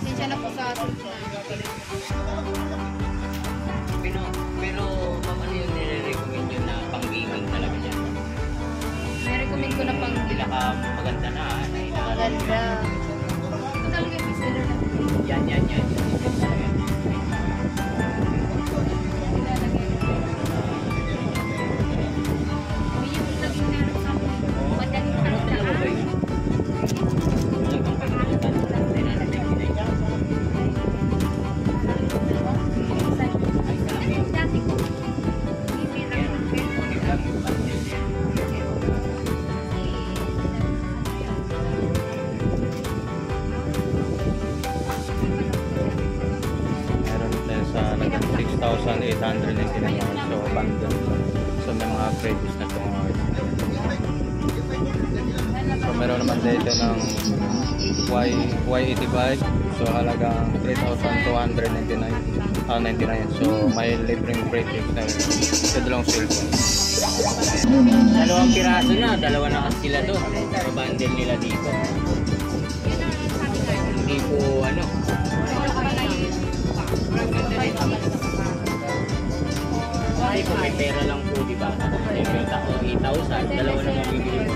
Pasensya na po sa atin. Pero ma'am, ano yung nire-recommend nyo na pang-gaming talaga dyan? Nire-recommend ko na pang Pinaka maganda na. maganda. Ito talaga yung bestseller na. Yan. Sa 6,899 so bundle. So may mga previous na ito mga. So meron naman dito ng Y85 so halagang 3,299 so may libreng previous na yun. Ito dalawang cellphone. Dalawang piraso na, dalawa na kasi sila doon. Sa bundle nila dito. Hindi po ano. Kasi kung may pera lang po, di ba? May pera ko 8,000, dalawa na mabibili po.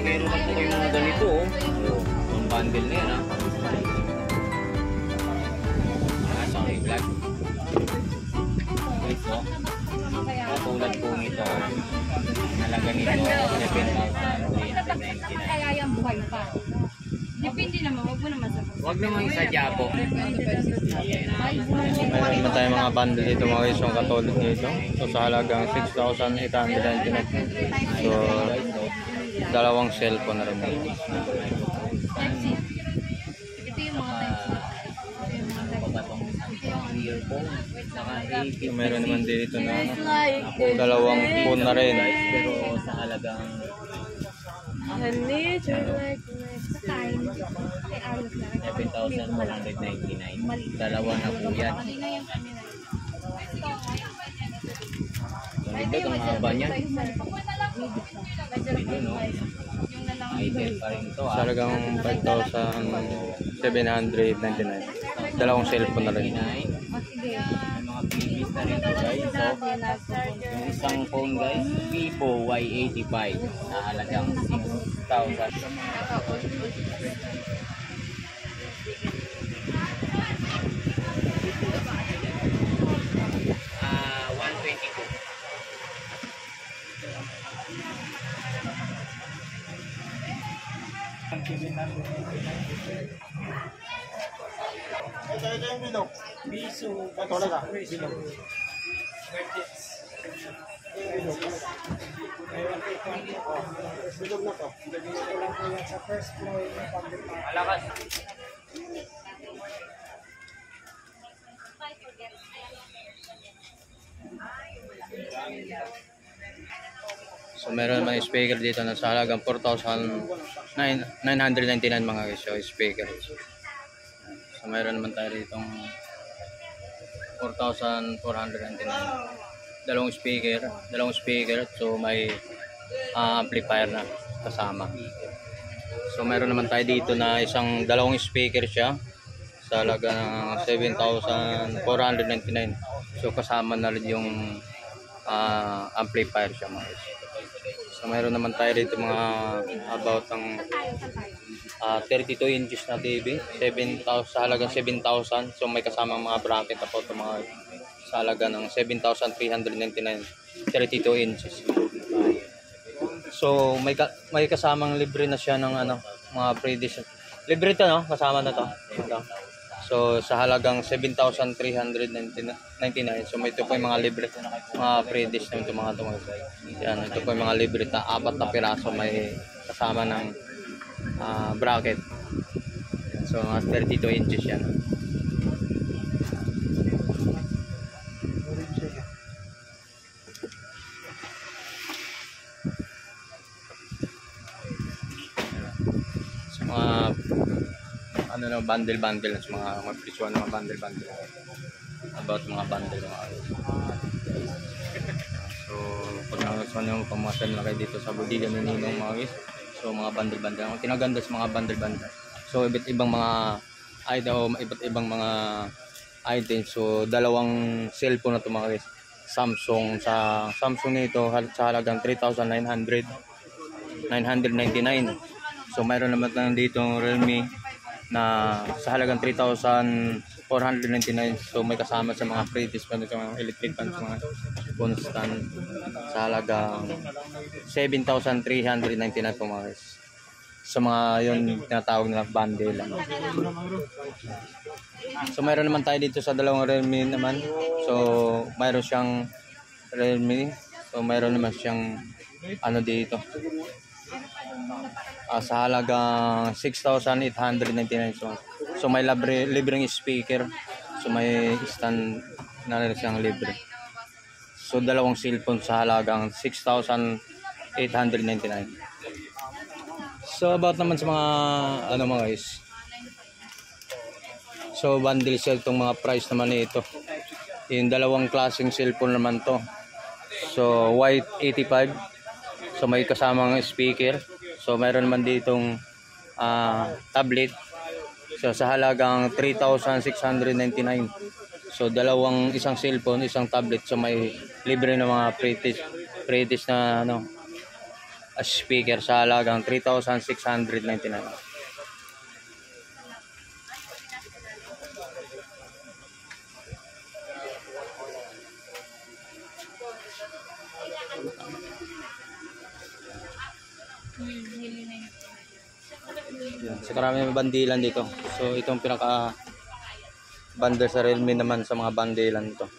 Pero lang po yung mga ganito, oh. Ang bundle na yan, ha? Sorry, vlog. Guys, oh. Katulad po nito, nalaga nito, 7,399. Kaya yung buhay pa. Depende naman, huwag mo naman sa Huwag naman sa Japo. Meron naman tayong mga bundle dito mga guys yung katulad nito. So sa halagang 6,899 so dalawang cellphone na rin. Ito yung mga So, meron naman dito na dalawang phone na rin. Pero sa halagang Honey, like next time. 7,499. Dalawa na po yan. So, ito ang haba niya. Ito, no? Idle pa rin ito, Sa halagang 5,799 dalawang cellphone na rin. May mga previous na rin ito, guys. So, yung isang phone, guys, Vivo Y85 na halagang 6,000. Ito yung bilog. Biso. Ito talaga. Bilog. Bilog na to. Sa first floor ng public park. Malakas. So meron naman speaker dito na sa halagang 4,999 mga guys so speaker. So meron naman tayo dito 4,499 dalawang speaker so may amplifier na kasama. So meron naman tayo dito na dalawang speaker siya sa halaga ng 7,499 so kasama na rin yung amplifier siya mga guys. So mayroon naman tayo dito mga about ang 32 inches na TV 7,000 sa halagang 7,000 so may kasamang mga bracket na po ito mga sa halaga ng 7,399 32 inches. So may kasamang libre na siya ng mga pre-dish. Libre ito no, kasama na to. Ito. So sa halagang 7,399 so may ito po yung mga libre mga pre-dish na ito mga ito. Yan, ito po yung mga libre na 4 na piraso may kasama ng bracket. So 32 inches yan. So mga bundle sa mga presyo ng mga bundle about mga bundle mga so pag nagustuhan nyo pumasal na kayo dito sa Budigan ni Ninong mga guys So mga bundle-bundle. Ang tinaganda sa mga bundle-bundle. So iba't ibang mga item, iba't ibang mga items. So dalawang cellphone na ito mga guys. Samsung nito sa halagang 3,999. So mayroon naman lang dito Realme na sa halagang 3,499. So may kasama sa mga free discount ito mga electric fans, mga constant sa halagang 7,399 po mga guys. Sa mga yun tinatawag na bundle lang. So mayroon naman tayo dito sa dalawang Realme naman. So mayroon siyang Realme. So mayroon naman siyang ano dito. Sa halagang 6,899. So may libreng speaker. So may stand na rin siyang libre. So dalawang cellphone sa halagang 6,899. So about naman sa mga ano mga guys. So bundle sale tong mga price naman nito. Yung dalawang klaseng cellphone naman to. So white 85. So may kasamang speaker. So mayroon naman ditong tablet. So sa halagang 3,699. So isang cellphone, isang tablet. So may libre na mga pre-test na ano speaker sa halagang 3,699. So karami may bandilan dito. So itong pinaka bundle sa Realme naman sa mga bandilan to.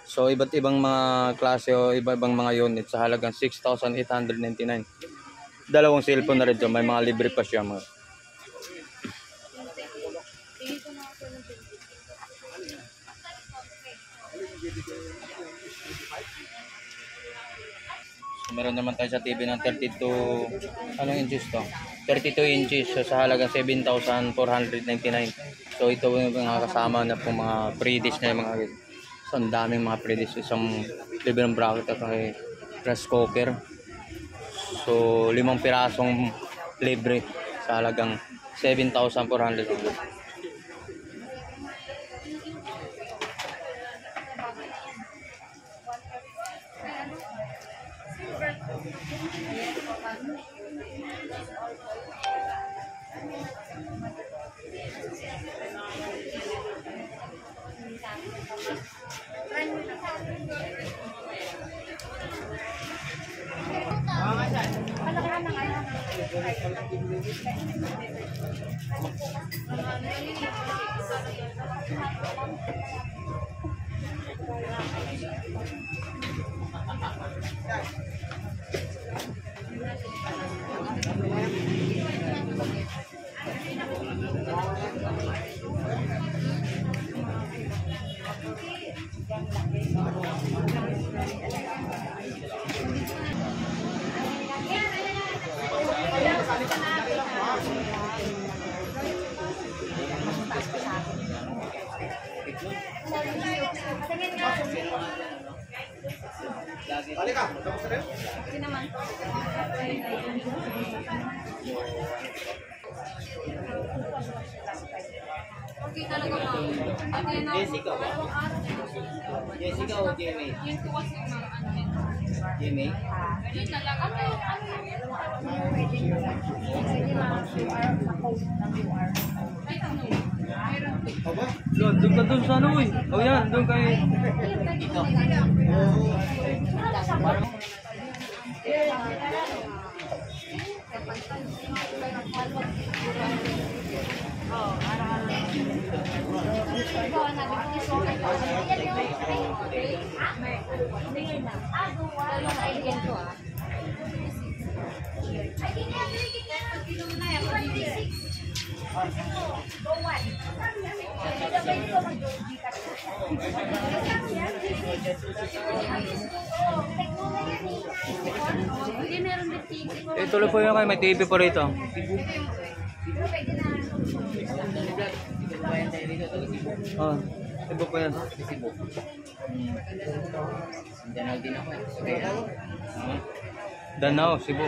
So iba't ibang mga klase o iba-ibang mga unit sa halagang 6,899. Dalawang cellphone na rin dyan. May mga libre pa siya mga. So meron naman tayo sa TV ng 32 anong inches to? 32 inches so, sa halagang 7,499. So ito yung mga kasama na po mga pre-dish na yung mga. So ang daming mga pre-dish. Isang libreng bracket at may rice cooker. So 5 pirasong libre sa halagang 7,400. Halika, tapos na rin? Okay talaga ma'am. Jessica ba? Jessica o Jamie? Yun po kasi mga ano yun. Jamie? Yun talaga. Ano yun? Ay, ano? Meron po. Aba? Doon ka doon sa ano eh. O yan, doon kayo. Tuloy po yun kayo, may TV po rito. Oh, Cebu po yan. Cebu. Danau din ako. Okay. Danau, Cebu.